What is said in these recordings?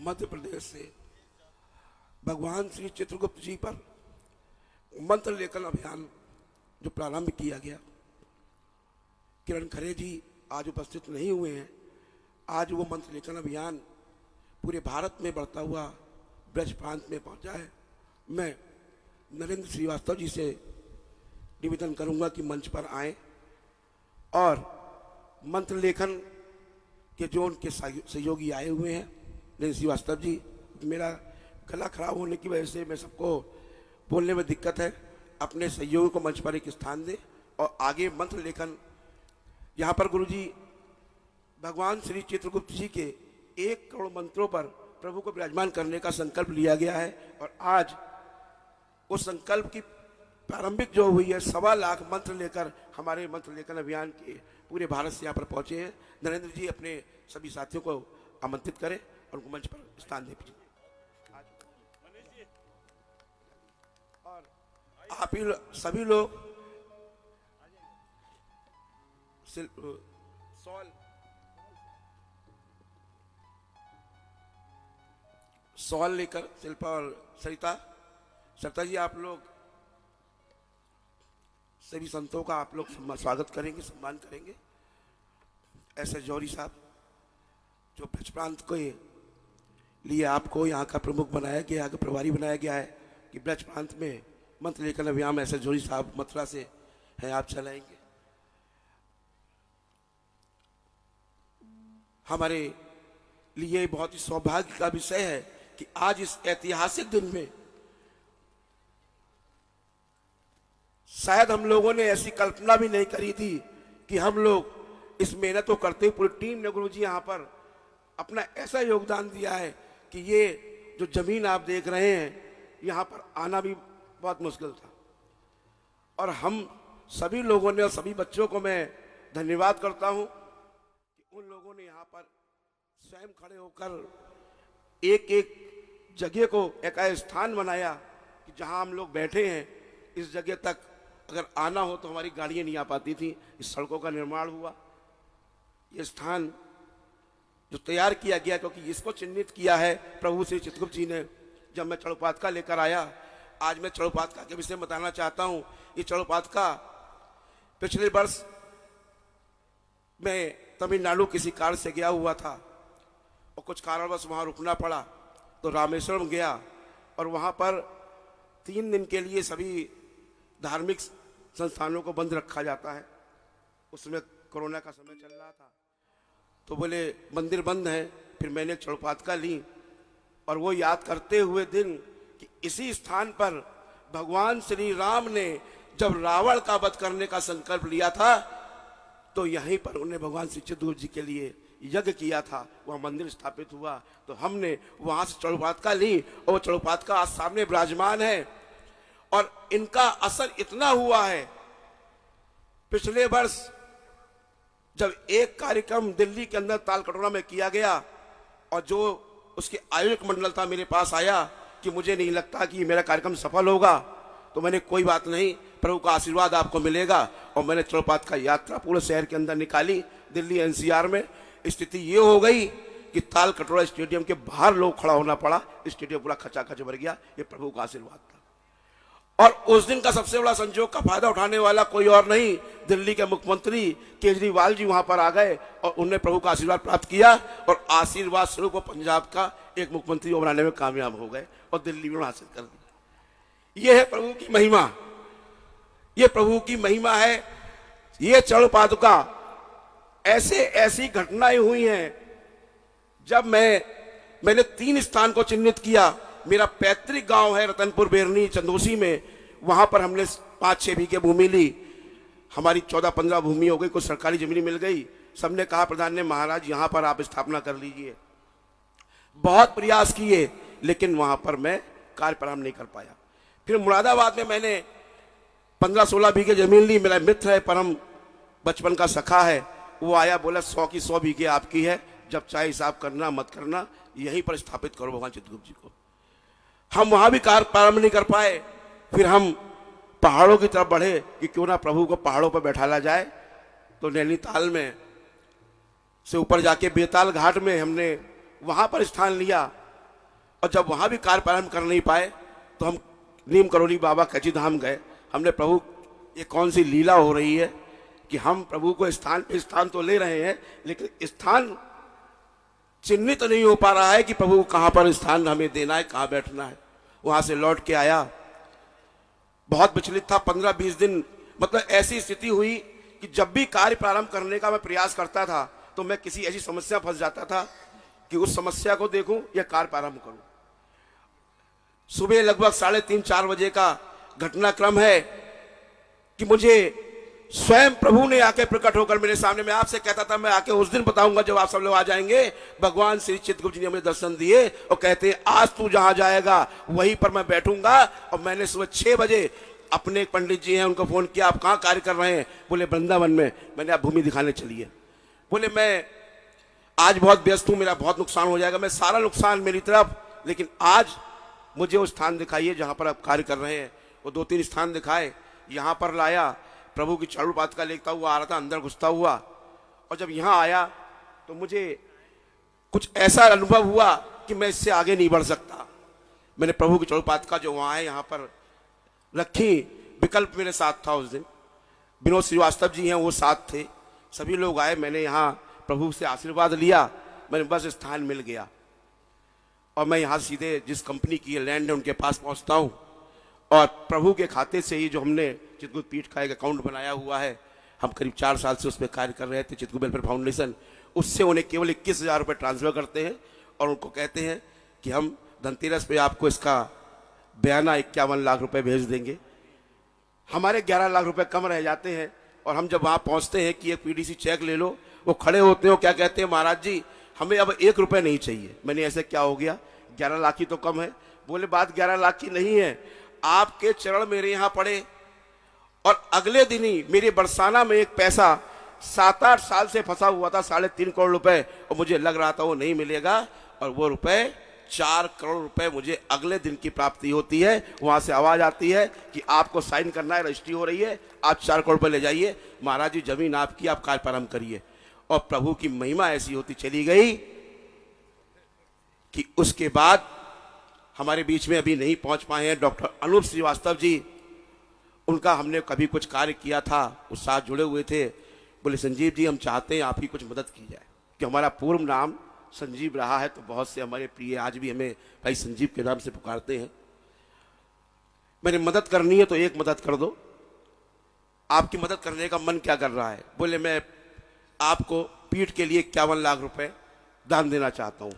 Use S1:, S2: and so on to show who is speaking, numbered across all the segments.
S1: मध्य प्रदेश से भगवान श्री चित्रगुप्त जी पर मंत्र लेखन अभियान जो प्रारंभ किया गया, किरण खरे जी आज उपस्थित नहीं हुए हैं। आज वो मंत्र लेखन अभियान पूरे भारत में बढ़ता हुआ ब्रज प्रांत में पहुंचा है। मैं नरेंद्र श्रीवास्तव जी से निवेदन करूंगा कि मंच पर आए और मंत्र लेखन के जो उनके सहयोगी आए हुए हैं। नरेंद्र श्रीवास्तव जी, मेरा गला खराब होने की वजह से मैं सबको बोलने में दिक्कत है, अपने सहयोगी को मंच पर एक स्थान दें और आगे मंत्र लेखन। यहाँ पर गुरुजी भगवान श्री चित्रगुप्त जी के 1 करोड़ मंत्रों पर प्रभु को विराजमान करने का संकल्प लिया गया है और आज उस संकल्प की प्रारंभिक जो हुई है 1.25 लाख मंत्र लेकर हमारे मंत्र लेखन अभियान के पूरे भारत से यहाँ पर पहुंचे हैं। नरेंद्र जी अपने सभी साथियों को आमंत्रित करें और उनको मंच पर स्थान दें। और आप ही सभी लोग सॉल लेकर शिल्पा और सरिता जी, आप लोग सभी संतों का आप लोग स्वागत करेंगे, सम्मान करेंगे। ऐसे जौहरी साहब जो ब्रज प्रांत के लिए आपको यहाँ का प्रमुख बनाया गया, यहाँ का प्रभारी बनाया गया है कि ब्रज प्रांत में मंत्र लेखन अभियान ऐसे जौहरी साहब मथुरा से हैं, आप चलाएंगे। हमारे लिए बहुत ही सौभाग्य का विषय है कि आज इस ऐतिहासिक दिन में शायद हम लोगों ने ऐसी कल्पना भी नहीं करी थी कि हम लोग इस मेहनत को करते हुए पूरी टीम ने गुरुजी यहाँ पर अपना ऐसा योगदान दिया है कि ये जो जमीन आप देख रहे हैं यहाँ पर आना भी बहुत मुश्किल था। और हम सभी लोगों ने और सभी बच्चों को मैं धन्यवाद करता हूँ कि उन लोगों ने यहाँ पर स्वयं खड़े होकर एक एक जगह को एक स्थान बनाया कि जहाँ हम लोग बैठे हैं इस जगह तक अगर आना हो तो हमारी गाड़ियाँ नहीं आ पाती थी। इस सड़कों का निर्माण हुआ, ये स्थान जो तैयार किया गया, क्योंकि इसको चिन्हित किया है प्रभु श्री चित्रगुप्त जी ने। जब मैं चड़ोपातका लेकर आया, आज मैं चड़ोपातका के विषय में बताना चाहता हूँ। ये चड़ोपातका पिछले वर्ष मैं तमिलनाडु किसी कार्य से गया हुआ था और कुछ कारणवश वहाँ रुकना पड़ा, तो रामेश्वरम गया और वहाँ पर 3 दिन के लिए सभी धार्मिक संस्थानों को बंद रखा जाता है। उसमें कोरोना का समय चल रहा था, तो बोले मंदिर बंद है। फिर मैंने एक चड़ोपातका ली और वो याद करते हुए दिन कि इसी स्थान पर भगवान श्री राम ने जब रावण का वध करने का संकल्प लिया था, तो यहीं पर उन्हें भगवान श्री चित्रगुप्त जी के लिए यज्ञ किया था, वह मंदिर स्थापित हुआ। तो हमने वहां से चड़ोपातका ली और वो चड़ोपातका आज सामने विराजमान है और इनका असर इतना हुआ है। पिछले वर्ष जब एक कार्यक्रम दिल्ली के अंदर तालकटोरा में किया गया और जो उसके आयोजक मंडल था मेरे पास आया कि मुझे नहीं लगता कि मेरा कार्यक्रम सफल होगा, तो मैंने कोई बात नहीं, प्रभु का आशीर्वाद आपको मिलेगा। और मैंने चड़ोपातका यात्रा पूरे शहर के अंदर निकाली। दिल्ली एनसीआर में स्थिति ये हो गई कि तालकटोरा स्टेडियम के बाहर लोग खड़ा होना पड़ा, स्टेडियम पूरा खचाखच भर गया। ये प्रभु का आशीर्वाद था। और उस दिन का सबसे बड़ा संयोग का फायदा उठाने वाला कोई और नहीं, दिल्ली के मुख्यमंत्री केजरीवाल जी वहां पर आ गए और उन्होंने प्रभु का आशीर्वाद प्राप्त किया और आशीर्वाद स्वरूप पंजाब का एक मुख्यमंत्री बनाने में कामयाब हो गए और दिल्ली में हासिल कर दिया। ये है प्रभु की महिमा, ये प्रभु की महिमा है। ये चड़ोपातका ऐसी घटनाएं हुई हैं। जब मैंने 3 स्थान को चिन्हित किया। मेरा पैतृक गांव है रतनपुर बेरनी चंदोसी में, वहां पर हमने 5-6 बीघे भूमि ली। हमारी 14-15 भूमि हो गई, कुछ सरकारी जमीन मिल गई। सबने कहा प्रधान ने, महाराज यहां पर आप स्थापना कर लीजिए। बहुत प्रयास किए लेकिन वहां पर मैं कार्य प्रारंभ नहीं कर पाया। फिर मुरादाबाद में मैंने 15-16 बीघे जमीन ली। मेरा मित्र है, परम बचपन का सखा है, वो आया, बोला 100 की 100 बीघे आपकी है, जब चाहे हिसाब करना मत करना, यहीं पर स्थापित करो भगवान चित्रगुप्त जी को। हम वहां भी कार्य प्रारंभ नहीं कर पाए। फिर हम पहाड़ों की तरफ बढ़े कि क्यों ना प्रभु को पहाड़ों पर बैठाला जाए। तो नैनीताल में से ऊपर जाके बेताल घाट में हमने वहां पर स्थान लिया और जब वहां भी कार्य प्रारंभ कर नहीं पाए तो हम नीम करोली बाबा कैची धाम गए। हमने प्रभु ये कौन सी लीला हो रही है कि हम प्रभु को स्थान पे स्थान तो ले रहे हैं, लेकिन स्थान चिन्हित नहीं हो पा रहा है कि प्रभु कहां पर स्थान हमें देना है, कहां बैठना है। वहां से लौट के आया, बहुत विचलित था। 15-20 दिन मतलब ऐसी स्थिति हुई कि जब भी कार्य प्रारंभ करने का मैं प्रयास करता था तो मैं किसी ऐसी समस्या फंस जाता था कि उस समस्या को देखूं या कार्य प्रारंभ करूं। सुबह लगभग 3:30-4 बजे का घटनाक्रम है कि मुझे स्वयं प्रभु ने आके प्रकट होकर मेरे सामने, मैं आपसे कहता था मैं आके उस दिन बताऊंगा जब आप सब लोग आ जाएंगे। भगवान श्री चित्रगुप्त जी ने मुझे दर्शन दिए और कहते हैं आज तू जहां जाएगा वहीं पर मैं बैठूंगा। और मैंने सुबह 6 बजे अपने एक पंडित जी हैं उनको फोन किया, आप कहाँ कार्य कर रहे हैं? बोले वृंदावन में। मैंने आप भूमि दिखाने चलिए। बोले मैं आज बहुत व्यस्त हूं, मेरा बहुत नुकसान हो जाएगा। मैं सारा नुकसान मेरी तरफ, लेकिन आज मुझे वो स्थान दिखाइए जहां पर आप कार्य कर रहे हैं। वो 2-3 स्थान दिखाए, यहां पर लाया, प्रभु की चारू पात का लेखता हुआ आ रहा था, अंदर घुसता हुआ। और जब यहां आया तो मुझे कुछ ऐसा अनुभव हुआ कि मैं इससे आगे नहीं बढ़ सकता। मैंने प्रभु की चारू पात का जो वहां है यहां पर रखी। विकल्प मेरे साथ था उस दिन, विनोद श्रीवास्तव जी हैं वो साथ थे, सभी लोग आए। मैंने यहाँ प्रभु से आशीर्वाद लिया, मैंने बस स्थान मिल गया और मैं यहाँ सीधे जिस कंपनी की लैंड है उनके पास पहुँचता हूँ। और प्रभु के खाते से ही जो हमने चित्रगुप्त पीठ का एक अकाउंट बनाया हुआ है, हम करीब 4 साल से उस पर कार्य कर रहे थे, चित्रगुप्त वेलफेयर फाउंडेशन, उससे उन्हें केवल 21,000 रुपये ट्रांसफर करते हैं और उनको कहते हैं कि हम धनतेरस पे आपको इसका बयाना 51 लाख रुपए भेज देंगे। हमारे 11 लाख रुपए कम रह जाते हैं और हम जब वहाँ पहुँचते हैं कि एक पीडीसी चेक ले लो, वो खड़े होते हो, क्या कहते हैं महाराज जी हमें अब 1 रुपये नहीं चाहिए। मैंने ऐसे क्या हो गया, 11 लाख ही तो कम है। बोले बात 11 लाख की नहीं है, आपके चरण मेरे यहाँ पड़े और अगले दिन ही मेरे बरसाना में एक पैसा 7-8 साल से फंसा हुआ था, 3.5 करोड़ रुपए, और मुझे लग रहा था वो नहीं मिलेगा, और वो रुपए 4 करोड़ रुपए मुझे अगले दिन की प्राप्ति होती है। वहां से आवाज आती है कि आपको साइन करना है, रजिस्ट्री हो रही है, आप 4 करोड़ रुपए ले जाइए, महाराज जी जमीन आपकी, आप कार्य प्रारंभ करिए। और प्रभु की महिमा ऐसी होती चली गई कि उसके बाद हमारे बीच में अभी नहीं पहुंच पाए हैं डॉक्टर अनूप श्रीवास्तव जी, उनका हमने कभी कुछ कार्य किया था, उस साथ जुड़े हुए थे। बोले संजीव जी हम चाहते हैं आप ही कुछ मदद की जाए, कि हमारा पूर्व नाम संजीव रहा है, तो बहुत से हमारे प्रिय आज भी हमें भाई संजीव के नाम से पुकारते हैं। मैंने मदद करनी है तो एक मदद कर दो, आपकी मदद करने का मन क्या कर रहा है? बोले मैं आपको पीठ के लिए 51 लाख रुपए दान देना चाहता हूं।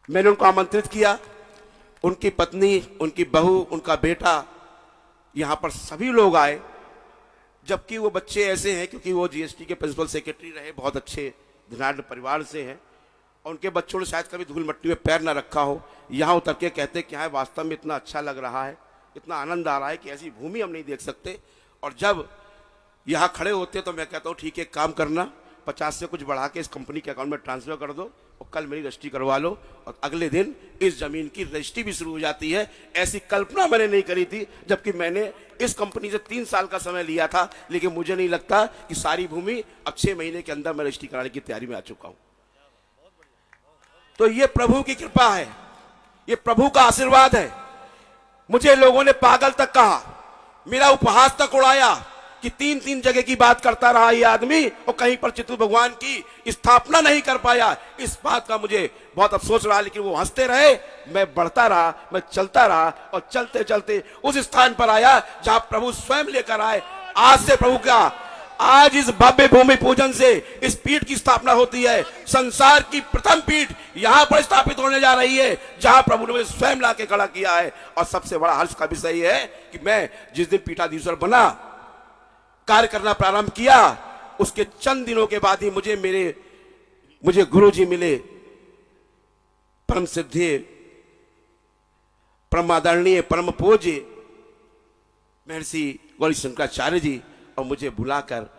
S1: मैंने उनको आमंत्रित किया, उनकी पत्नी, उनकी बहू, उनका बेटा, यहां पर सभी लोग आए। जबकि वो बच्चे ऐसे हैं क्योंकि वो जीएसटी के प्रिंसिपल सेक्रेटरी रहे, बहुत अच्छे धनाढ़ परिवार से हैं, और उनके बच्चों ने शायद कभी धूल मट्टी में पैर ना रखा हो। यहाँ उतर के कहते कि हाँ वास्तव में इतना अच्छा लग रहा है, इतना आनंद आ रहा है कि ऐसी भूमि हम नहीं देख सकते। और जब यहाँ खड़े होते तो मैं कहता हूँ ठीक है काम करना, 50 से कुछ बढ़ा के इस कंपनी के अकाउंट में ट्रांसफर कर दो और कल मेरी रजिस्ट्री करवा लो, और अगले दिन इस जमीन की रजिस्ट्री भी शुरू हो जाती है। ऐसी कल्पना मैंने नहीं करी थी, जबकि मैंने इस कंपनी से 3 साल का समय लिया था, लेकिन मुझे नहीं लगता कि सारी भूमि अब 6 महीने के अंदर मैं रजिस्ट्री कराने की तैयारी में आ चुका हूं। तो ये प्रभु की कृपा है, ये प्रभु का आशीर्वाद है। मुझे लोगों ने पागल तक कहा, मेरा उपहास तक उड़ाया कि 3-3 जगह की बात करता रहा ये आदमी और कहीं पर चित्रगुप्त भगवान की स्थापना नहीं कर पाया। इस बात का मुझे बहुत अफसोस रहा, लेकिन वो हंसते रहे, मैं बढ़ता रहा, मैं चलता रहा, और चलते चलते उस स्थान पर आया जहां प्रभु स्वयं लेकर आए। आज से प्रभु का, आज इस भव्य भूमि पूजन से इस पीठ की स्थापना होती है। संसार की प्रथम पीठ यहां पर स्थापित होने जा रही है, जहां प्रभु ने मुझे स्वयं लाके खड़ा किया है। और सबसे बड़ा हर्ष का विषय यह है कि मैं जिस दिन पीठाधीश्वर बना, कार्य करना प्रारंभ किया, उसके चंद दिनों के बाद ही मुझे गुरु जी मिले, परम सिद्धि, परम आदरणीय, परम पूज्य महर्षि गौरी शंकराचार्य जी, और मुझे बुलाकर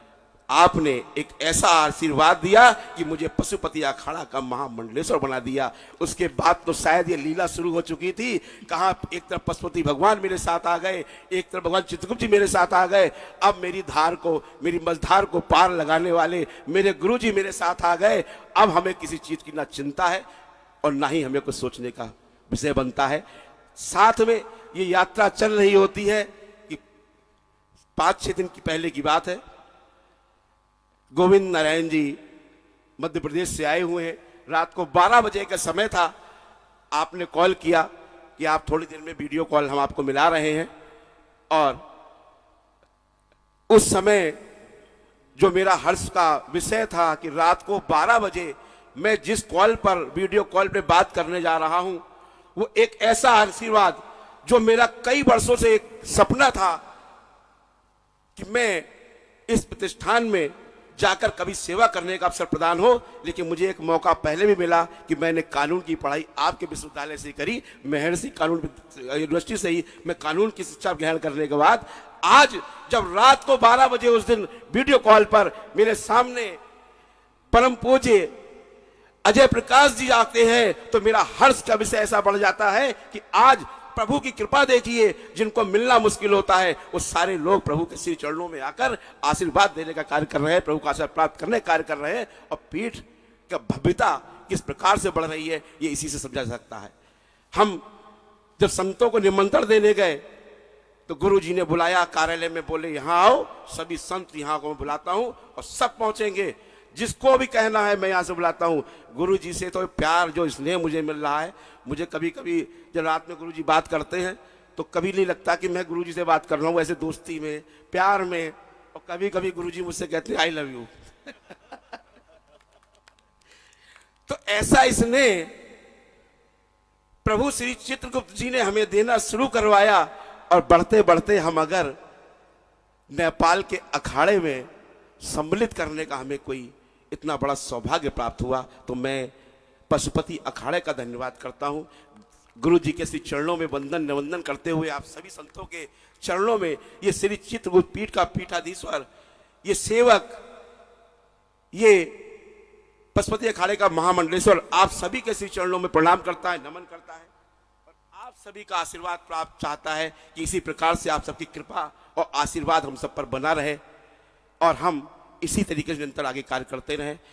S1: आपने एक ऐसा आशीर्वाद दिया कि मुझे पशुपति अखाड़ा का महामंडलेश्वर बना दिया। उसके बाद तो शायद ये लीला शुरू हो चुकी थी। कहाँ एक तरफ पशुपति भगवान मेरे साथ आ गए, एक तरफ भगवान चित्रगुप्त जी मेरे साथ आ गए। अब मेरी धार को, मेरी मझधार को पार लगाने वाले मेरे गुरु जी मेरे साथ आ गए। अब हमें किसी चीज की ना चिंता है और ना ही हमें कुछ सोचने का विषय बनता है। साथ में ये यात्रा चल रही होती है कि 5-6 दिन की पहले की बात है, गोविंद नारायण जी मध्य प्रदेश से आए हुए हैं। रात को 12 बजे का समय था, आपने कॉल किया कि आप थोड़ी देर में वीडियो कॉल हम आपको मिला रहे हैं। और उस समय जो मेरा हर्ष का विषय था कि रात को 12 बजे मैं जिस कॉल पर, वीडियो कॉल पे बात करने जा रहा हूं, वो एक ऐसा आशीर्वाद जो मेरा कई वर्षों से एक सपना था कि मैं इस प्रतिष्ठान में जाकर कभी सेवा करने का अवसर प्रदान हो। लेकिन मुझे एक मौका पहले भी मिला कि मैंने कानून की पढ़ाई आपके विश्वविद्यालय से करी, महर्षि कानून यूनिवर्सिटी से ही मैं कानून की शिक्षा ग्रहण करने के बाद आज जब रात को 12 बजे उस दिन वीडियो कॉल पर मेरे सामने परम पूज्य अजय प्रकाश जी आते हैं तो मेरा हर्ष का विषय ऐसा बढ़ जाता है कि आज प्रभु की कृपा देखिए, जिनको मिलना मुश्किल होता है वो सारे लोग प्रभु के श्री चरणों में आकर आशीर्वाद देने का कार्य कर रहे हैं, प्रभु का आशीर्वाद प्राप्त करने का कार्य कर रहे हैं। और पीठ का भव्यता किस प्रकार से बढ़ रही है ये इसी से समझा जा सकता है। हम जब संतों को निमंत्रण देने गए तो गुरु जी ने बुलाया कार्यालय में, बोले यहाँ आओ, सभी संत यहाँ को मैं बुलाता हूँ और सब पहुंचेंगे, जिसको भी कहना है मैं यहाँ से बुलाता हूँ। गुरु जी से तो प्यार, जो स्नेह मुझे मिल रहा है, मुझे कभी कभी जब रात में गुरु जी बात करते हैं तो कभी नहीं लगता कि मैं गुरु जी से बात कर रहा हूँ, ऐसे दोस्ती में, प्यार में। और कभी कभी गुरु जी मुझसे कहते हैं आई लव यू। तो ऐसा स्नेह प्रभु श्री चित्रगुप्त जी ने हमें देना शुरू करवाया। और बढ़ते बढ़ते हम अगर नेपाल के अखाड़े में सम्मिलित करने का हमें कोई इतना बड़ा सौभाग्य प्राप्त हुआ तो मैं पशुपति अखाड़े का धन्यवाद करता हूं। गुरु जी के श्री चरणों में वंदन निवंदन करते हुए आप सभी संतों के चरणों में, ये श्री चित्रगुप्त पीठ का पीठाधीश्वर, ये सेवक, ये पशुपति अखाड़े का महामंडलेश्वर, आप सभी के श्री चरणों में प्रणाम करता है, नमन करता है और आप सभी का आशीर्वाद प्राप्त चाहता है कि इसी प्रकार से आप सबकी कृपा और आशीर्वाद हम सब पर बना रहे और हम इसी तरीके से निरंतर आगे कार्य करते रहें।